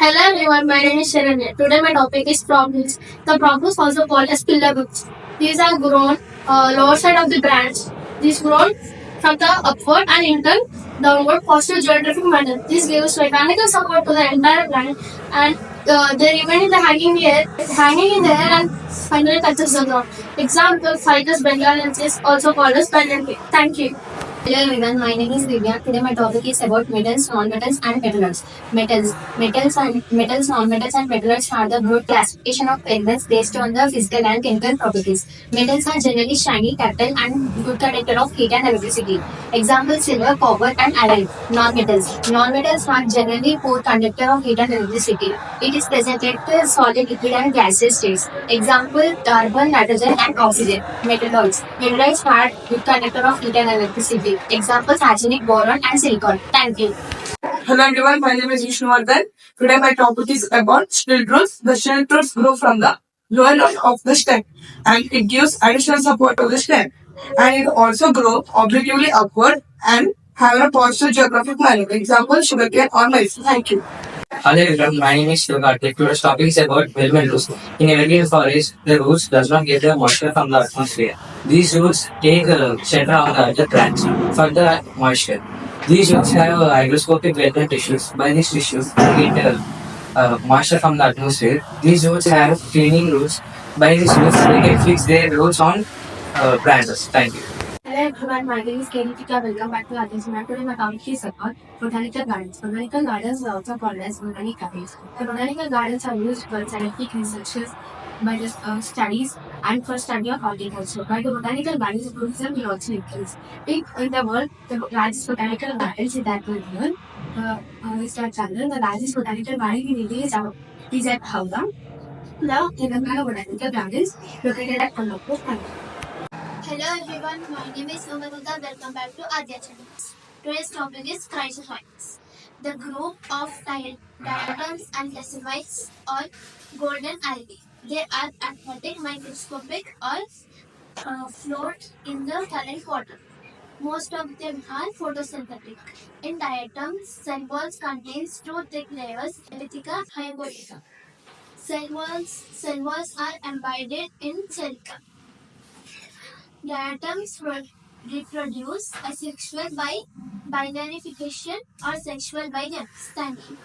Hello everyone, my name is Sharanya. Today my topic is problems. The problems also called as pillar groups. These are grown lower side of the branch. These grown from the upward and in turn downward positive geographic manner. This gives mechanical support to the entire plant and they remain in the hanging in the air and finally touches the ground. Example, Ficus bengalensis also called as pendant. Thank you. Hello everyone, my name is Divya. Today my topic is about metals, non-metals and petroleums. Metals, non-metals and petroleums are the broad classification of elements based on the physical and chemical properties. Metals are generally shiny, ductile and good conductor of heat and electricity. Example, silver, copper and iron. Non-metals are generally poor conductor of heat and electricity. It is present at the solid, liquid and gaseous states. Example, carbon, nitrogen and oxygen. Metalloids are good conductor of heat and electricity. Examples, arsenic, boron and silicon. Thank you. Hello everyone, my name is Vishnuvardhan. Today my topic is about stilt roots. The stilt roots grow from the lower line of the stem and it gives additional support to the stem. And it also grows obliquely upward and have a positive geographic manner. Example, sugarcane or maize. Thank you. Hello everyone, my name is Shivakarthik. Today's topic is about velvet roots. In evergreen forest, the roots does not get the moisture from the atmosphere. These roots take shelter on the other plants for the moisture. These roots have hygroscopic velvet tissues. By these tissues, they get moisture from the atmosphere. These roots have cleaning roots. By these roots, they can fix their roots on plants. Thank you. Hello everyone, my name is Kenitika. Welcome back to Adesina. Today my topic is about botanical gardens. Botanical gardens are also called as botanic gardens. The botanical gardens are used for scientific researches by the studies and for study of horticulture. By the botanical gardens, tourism will also increase. In the world, the largest botanical gardens is at London. Is at London. The largest botanical garden in India is at Howrah. Now, Telangana Botanical Gardens located at Kolhapur. Thank you. Hello everyone, my name is Umaruda. Welcome back to Adya Channels. Today's topic is chrysophytes, the group of diatoms and tesselites or golden algae. They are aquatic, microscopic, or float in the current water. Most of them are photosynthetic. In diatoms, cell walls contains two thick layers, epithelica, hypotheca. Cell walls are embedded in silica. Diatoms reproduce asexual by binarification or sexual by gametes. Thank you.